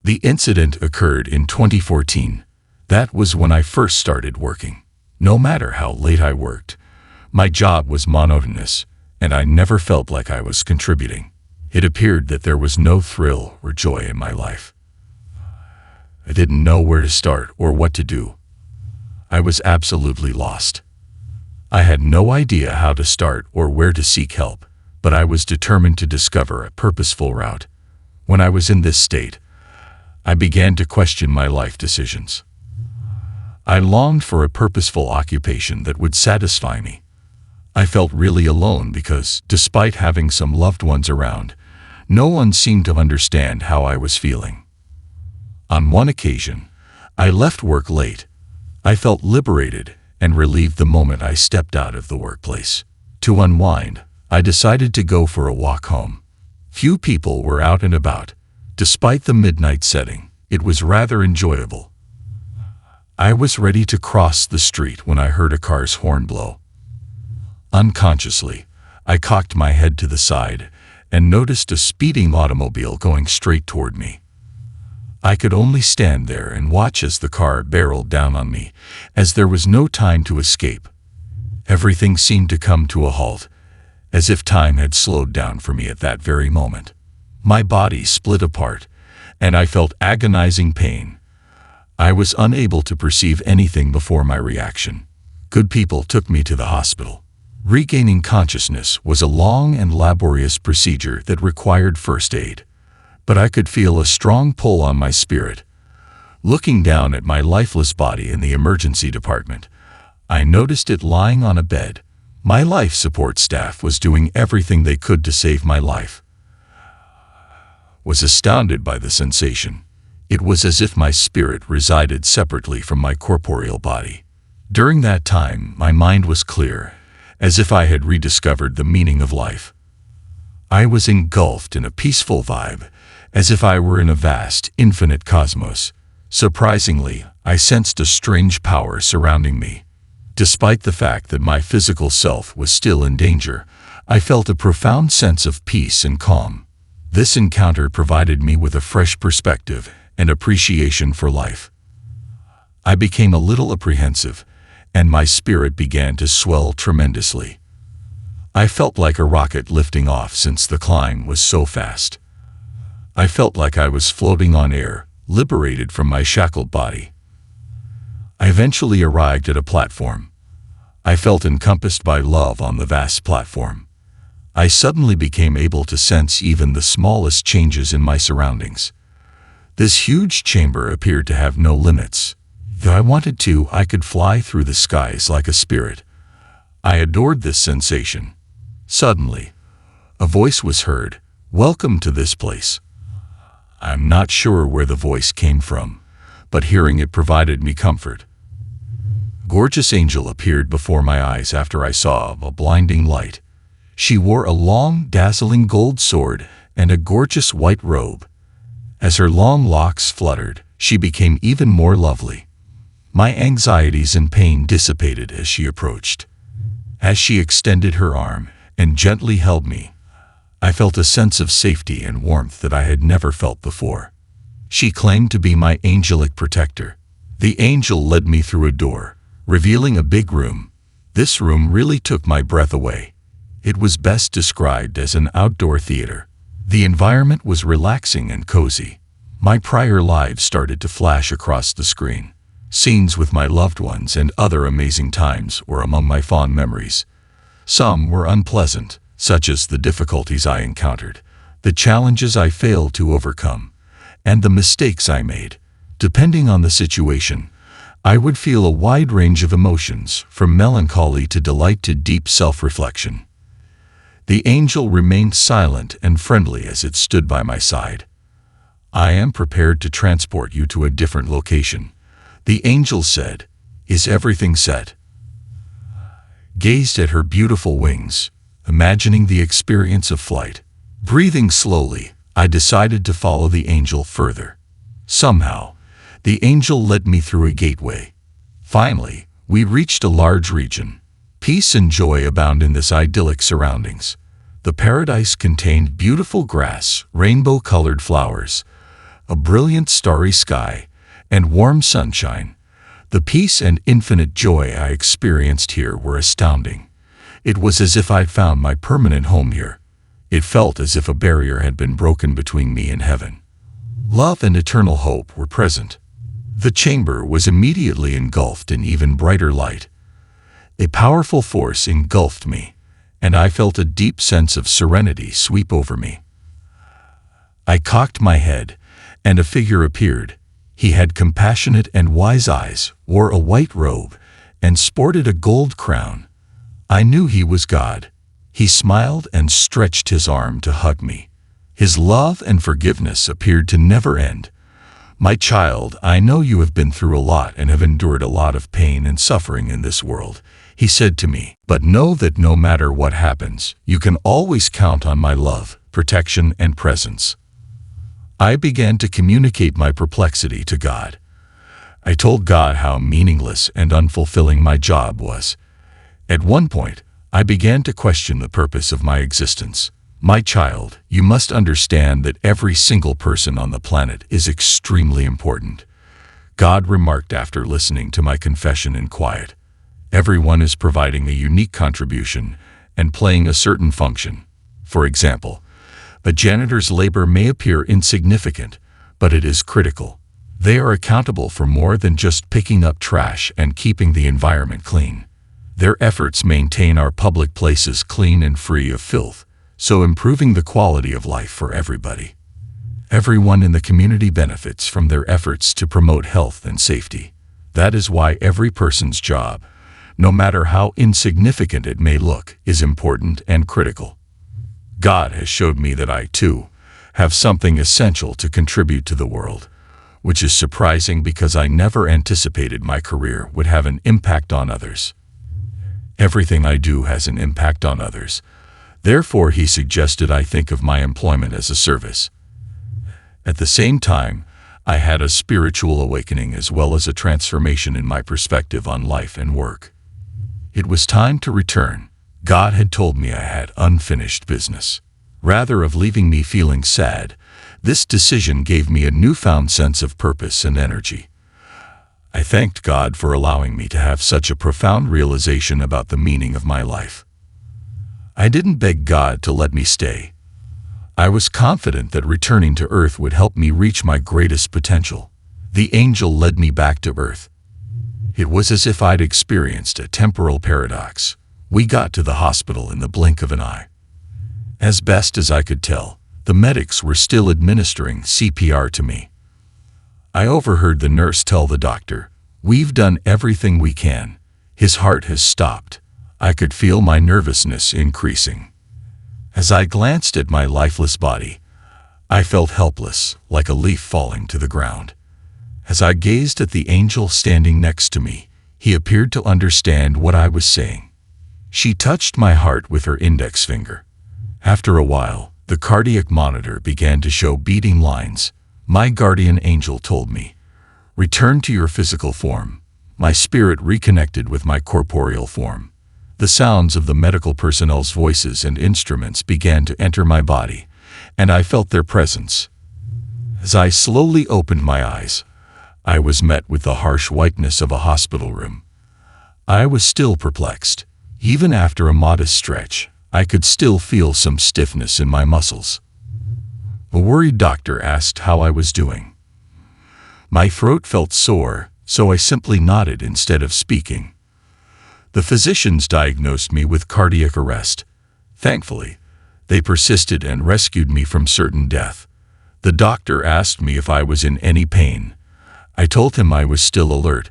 The incident occurred in 2014. That was when I first started working. No matter how late I worked, my job was monotonous, and I never felt like I was contributing. It appeared that there was no thrill or joy in my life. I didn't know where to start or what to do. I was absolutely lost. I had no idea how to start or where to seek help, but I was determined to discover a purposeful route. When I was in this state, I began to question my life decisions. I longed for a purposeful occupation that would satisfy me. I felt really alone because, despite having some loved ones around, no one seemed to understand how I was feeling. On one occasion, I left work late. I felt liberated and relieved the moment I stepped out of the workplace. To unwind, I decided to go for a walk home. Few people were out and about. Despite the midnight setting, it was rather enjoyable. I was ready to cross the street when I heard a car's horn blow. Unconsciously, I cocked my head to the side and noticed a speeding automobile going straight toward me. I could only stand there and watch as the car barreled down on me, as there was no time to escape. Everything seemed to come to a halt, as if time had slowed down for me at that very moment. My body split apart, and I felt agonizing pain. I was unable to perceive anything before my reaction. Good people took me to the hospital. Regaining consciousness was a long and laborious procedure that required first aid, but I could feel a strong pull on my spirit. Looking down at my lifeless body in the emergency department, I noticed it lying on a bed. My life support staff was doing everything they could to save my life. I was astounded by the sensation. It was as if my spirit resided separately from my corporeal body. During that time, my mind was clear, as if I had rediscovered the meaning of life. I was engulfed in a peaceful vibe, as if I were in a vast, infinite cosmos. Surprisingly, I sensed a strange power surrounding me. Despite the fact that my physical self was still in danger, I felt a profound sense of peace and calm. This encounter provided me with a fresh perspective and appreciation for life. I became a little apprehensive, and my spirit began to swell tremendously. I felt like a rocket lifting off since the climb was so fast. I felt like I was floating on air, liberated from my shackled body. I eventually arrived at a platform. I felt encompassed by love on the vast platform. I suddenly became able to sense even the smallest changes in my surroundings. This huge chamber appeared to have no limits. If I wanted to, I could fly through the skies like a spirit. I adored this sensation. Suddenly, a voice was heard, "Welcome to this place." I'm not sure where the voice came from, but hearing it provided me comfort. A gorgeous angel appeared before my eyes after I saw a blinding light. She wore a long, dazzling gold sword and a gorgeous white robe. As her long locks fluttered, she became even more lovely. My anxieties and pain dissipated as she approached. As she extended her arm and gently held me, I felt a sense of safety and warmth that I had never felt before. She claimed to be my angelic protector. The angel led me through a door, revealing a big room. This room really took my breath away. It was best described as an outdoor theater. The environment was relaxing and cozy. My prior lives started to flash across the screen. Scenes with my loved ones and other amazing times were among my fond memories. Some were unpleasant, such as the difficulties I encountered, the challenges I failed to overcome, and the mistakes I made. Depending on the situation, I would feel a wide range of emotions, from melancholy to delight to deep self-reflection. The angel remained silent and friendly as it stood by my side. "I am prepared to transport you to a different location," the angel said. "Is everything set?" Gazed at her beautiful wings, imagining the experience of flight. Breathing slowly, I decided to follow the angel further. Somehow, the angel led me through a gateway. Finally, we reached a large region. Peace and joy abound in this idyllic surroundings. The paradise contained beautiful grass, rainbow-colored flowers, a brilliant starry sky, and warm sunshine. The peace and infinite joy I experienced here were astounding. It was as if I'd found my permanent home here. It felt as if a barrier had been broken between me and heaven. Love and eternal hope were present. The chamber was immediately engulfed in even brighter light. A powerful force engulfed me, and I felt a deep sense of serenity sweep over me. I cocked my head, and a figure appeared. He had compassionate and wise eyes, wore a white robe, and sported a gold crown. I knew he was God. He smiled and stretched his arm to hug me. His love and forgiveness appeared to never end. "My child, I know you have been through a lot and have endured a lot of pain and suffering in this world," he said to me. "But know that no matter what happens, you can always count on my love, protection, and presence." I began to communicate my perplexity to God. I told God how meaningless and unfulfilling my job was. At one point, I began to question the purpose of my existence. "My child, you must understand that every single person on the planet is extremely important," God remarked after listening to my confession in quiet. "Everyone is providing a unique contribution and playing a certain function. For example, a janitor's labor may appear insignificant, but it is critical. They are accountable for more than just picking up trash and keeping the environment clean. Their efforts maintain our public places clean and free of filth, so improving the quality of life for everybody. Everyone in the community benefits from their efforts to promote health and safety. That is why every person's job, no matter how insignificant it may look, is important and critical. God has showed me that I, too, have something essential to contribute to the world, which is surprising because I never anticipated my career would have an impact on others. Everything I do has an impact on others. Therefore, he suggested I think of my employment as a service. At the same time, I had a spiritual awakening as well as a transformation in my perspective on life and work. It was time to return. God had told me I had unfinished business. Rather of leaving me feeling sad, this decision gave me a newfound sense of purpose and energy. I thanked God for allowing me to have such a profound realization about the meaning of my life. I didn't beg God to let me stay. I was confident that returning to earth would help me reach my greatest potential. The angel led me back to earth. It was as if I'd experienced a temporal paradox. We got to the hospital in the blink of an eye. As best as I could tell, the medics were still administering CPR to me. I overheard the nurse tell the doctor, "We've done everything we can. His heart has stopped." I could feel my nervousness increasing. As I glanced at my lifeless body, I felt helpless, like a leaf falling to the ground. As I gazed at the angel standing next to me, he appeared to understand what I was saying. She touched my heart with her index finger. After a while, the cardiac monitor began to show beating lines. My guardian angel told me, "Return to your physical form." My spirit reconnected with my corporeal form. The sounds of the medical personnel's voices and instruments began to enter my body, and I felt their presence. As I slowly opened my eyes, I was met with the harsh whiteness of a hospital room. I was still perplexed. Even after a modest stretch, I could still feel some stiffness in my muscles. A worried doctor asked how I was doing. My throat felt sore, so I simply nodded instead of speaking. The physicians diagnosed me with cardiac arrest. Thankfully, they persisted and rescued me from certain death. The doctor asked me if I was in any pain. I told him I was still alert,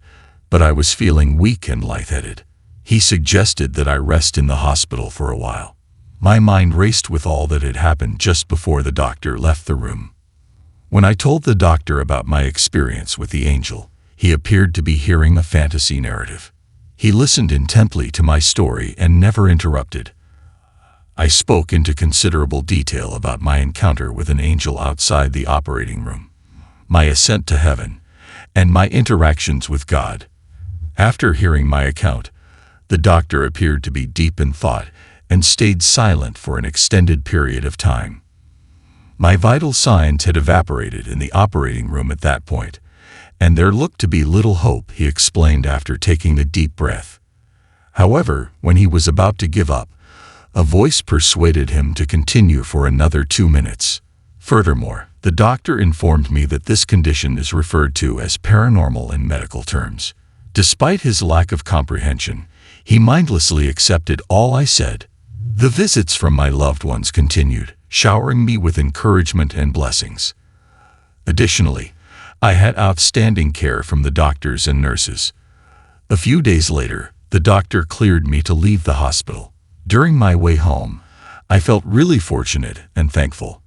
but I was feeling weak and lightheaded. He suggested that I rest in the hospital for a while. My mind raced with all that had happened just before the doctor left the room. When I told the doctor about my experience with the angel, he appeared to be hearing a fantasy narrative. He listened intently to my story and never interrupted. I spoke into considerable detail about my encounter with an angel outside the operating room, my ascent to heaven, and my interactions with God. After hearing my account, the doctor appeared to be deep in thought and stayed silent for an extended period of time. My vital signs had evaporated in the operating room at that point, and there looked to be little hope, he explained after taking a deep breath. However, when he was about to give up, a voice persuaded him to continue for another 2 minutes. Furthermore, the doctor informed me that this condition is referred to as paranormal in medical terms. Despite his lack of comprehension, he mindlessly accepted all I said. The visits from my loved ones continued, showering me with encouragement and blessings. Additionally, I had outstanding care from the doctors and nurses. A few days later, the doctor cleared me to leave the hospital. During my way home, I felt really fortunate and thankful.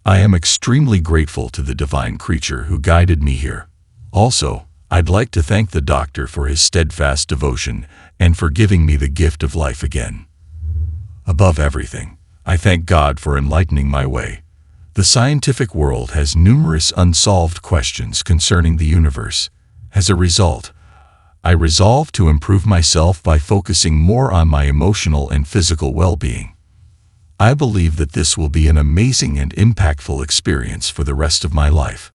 I am extremely grateful to the divine creature who guided me here. Also, I'd like to thank the doctor for his steadfast devotion and for giving me the gift of life again. Above everything, I thank God for enlightening my way. The scientific world has numerous unsolved questions concerning the universe. As a result, I resolve to improve myself by focusing more on my emotional and physical well-being. I believe that this will be an amazing and impactful experience for the rest of my life.